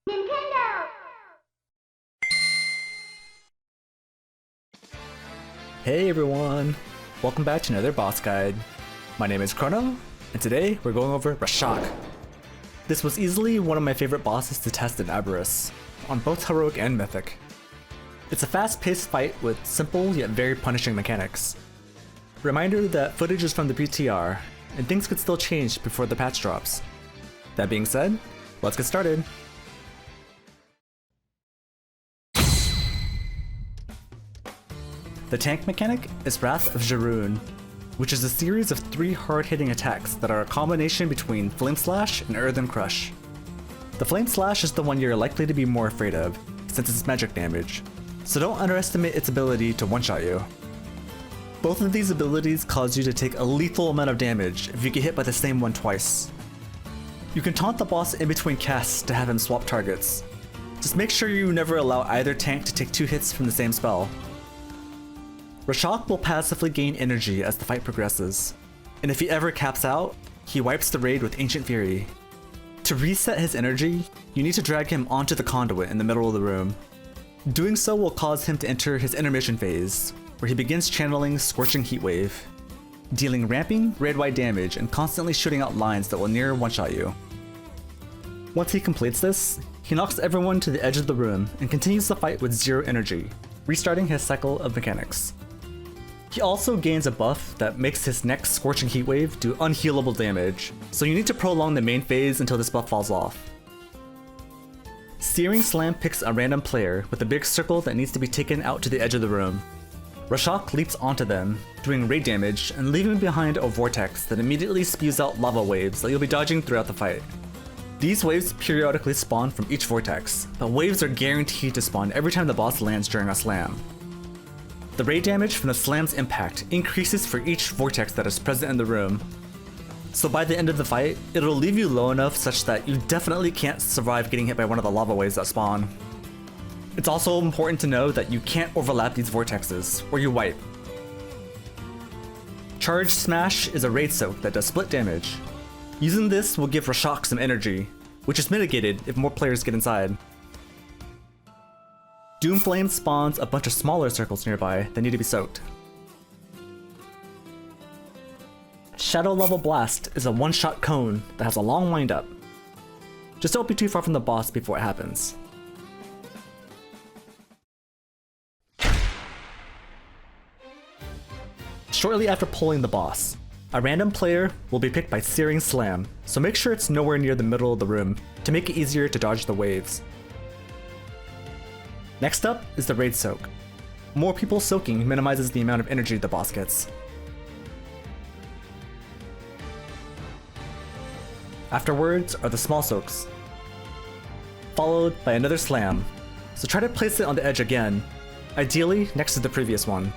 Nintendo! Hey everyone! Welcome back to another boss guide. My name is Chrono, and today we're going over Rashok. This was easily one of my favorite bosses to test in Aberrus, on both Heroic and Mythic. It's a fast-paced fight with simple yet very punishing mechanics. Reminder that footage is from the PTR, and things could still change before the patch drops. That being said, let's get started! The tank mechanic is Wrath of Jarun, which is a series of 3 hard-hitting attacks that are a combination between Flame Slash and Earthen Crush. The Flame Slash is the one you're likely to be more afraid of, since it's magic damage, so don't underestimate its ability to one-shot you. Both of these abilities cause you to take a lethal amount of damage if you get hit by the same one twice. You can taunt the boss in between casts to have him swap targets. Just make sure you never allow either tank to take 2 hits from the same spell. Rashok will passively gain energy as the fight progresses, and if he ever caps out, he wipes the raid with Ancient Fury. To reset his energy, you need to drag him onto the conduit in the middle of the room. Doing so will cause him to enter his intermission phase, where he begins channeling Scorching Heatwave, dealing ramping, raid-wide damage and constantly shooting out lines that will near one-shot you. Once he completes this, he knocks everyone to the edge of the room and continues the fight with 0 energy, restarting his cycle of mechanics. He also gains a buff that makes his next Scorching Heatwave do unhealable damage, so you need to prolong the main phase until this buff falls off. Searing Slam picks a random player with a big circle that needs to be taken out to the edge of the room. Rashok leaps onto them, doing raid damage and leaving behind a vortex that immediately spews out lava waves that you'll be dodging throughout the fight. These waves periodically spawn from each vortex, but waves are guaranteed to spawn every time the boss lands during a slam. The raid damage from the slam's impact increases for each vortex that is present in the room, so by the end of the fight, it'll leave you low enough such that you definitely can't survive getting hit by one of the lava waves that spawn. It's also important to know that you can't overlap these vortexes, or you wipe. Charge Smash is a raid soak that does split damage. Using this will give Rashok some energy, which is mitigated if more players get inside. Doomflame spawns a bunch of smaller circles nearby that need to be soaked. Shadow Level Blast is a one-shot cone that has a long wind-up. Just don't be too far from the boss before it happens. Shortly after pulling the boss, a random player will be picked by Searing Slam, so make sure it's nowhere near the middle of the room to make it easier to dodge the waves. Next up is the Raid Soak. More people soaking minimizes the amount of energy the boss gets. Afterwards are the Small Soaks, followed by another Slam, so try to place it on the edge again, ideally next to the previous one.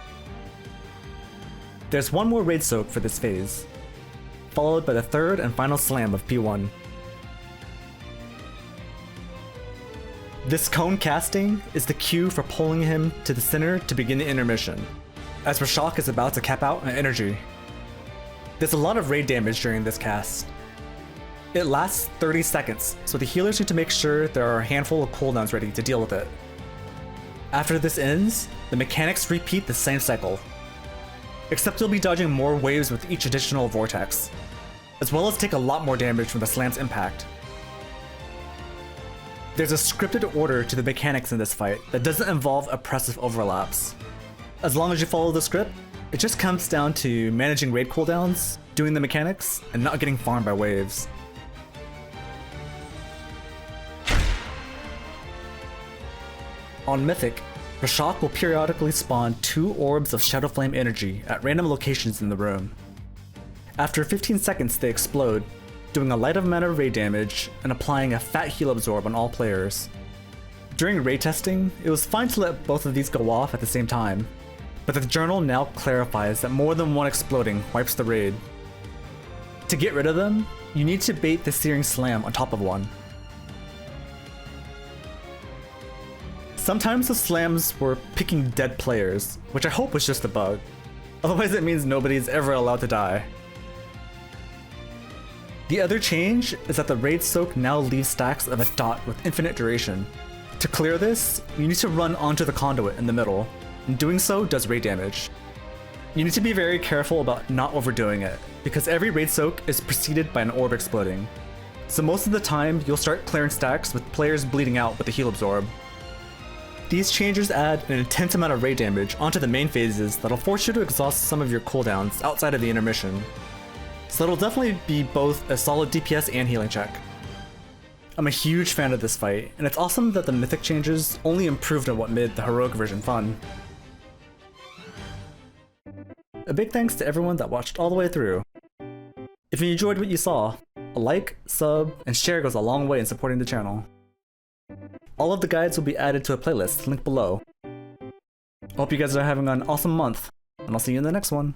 There's one more Raid Soak for this phase, followed by the 3rd and final Slam of P1. This cone casting is the cue for pulling him to the center to begin the intermission, as Rashok is about to cap out on energy. There's a lot of raid damage during this cast. It lasts 30 seconds, so the healers need to make sure there are a handful of cooldowns ready to deal with it. After this ends, the mechanics repeat the same cycle, except you'll be dodging more waves with each additional vortex, as well as take a lot more damage from the slam's impact. There's a scripted order to the mechanics in this fight that doesn't involve oppressive overlaps. As long as you follow the script, it just comes down to managing raid cooldowns, doing the mechanics, and not getting farmed by waves. On Mythic, Rashok will periodically spawn 2 orbs of Shadow Flame energy at random locations in the room. After 15 seconds they explode, doing a light amount of raid damage and applying a fat heal absorb on all players. During raid testing, it was fine to let both of these go off at the same time, but the journal now clarifies that more than one exploding wipes the raid. To get rid of them, you need to bait the Searing Slam on top of one. Sometimes the slams were picking dead players, which I hope was just a bug. Otherwise it means nobody's ever allowed to die. The other change is that the Raid Soak now leaves stacks of a dot with infinite duration. To clear this, you need to run onto the conduit in the middle, and doing so does raid damage. You need to be very careful about not overdoing it, because every Raid Soak is preceded by an orb exploding. So most of the time, you'll start clearing stacks with players bleeding out with the heal absorb. These changes add an intense amount of raid damage onto the main phases that'll force you to exhaust some of your cooldowns outside of the intermission. So it'll definitely be both a solid DPS and healing check. I'm a huge fan of this fight, and it's awesome that the Mythic changes only improved on what made the heroic version fun. A big thanks to everyone that watched all the way through. If you enjoyed what you saw, a like, sub, and share goes a long way in supporting the channel. All of the guides will be added to a playlist linked below. I hope you guys are having an awesome month, and I'll see you in the next one.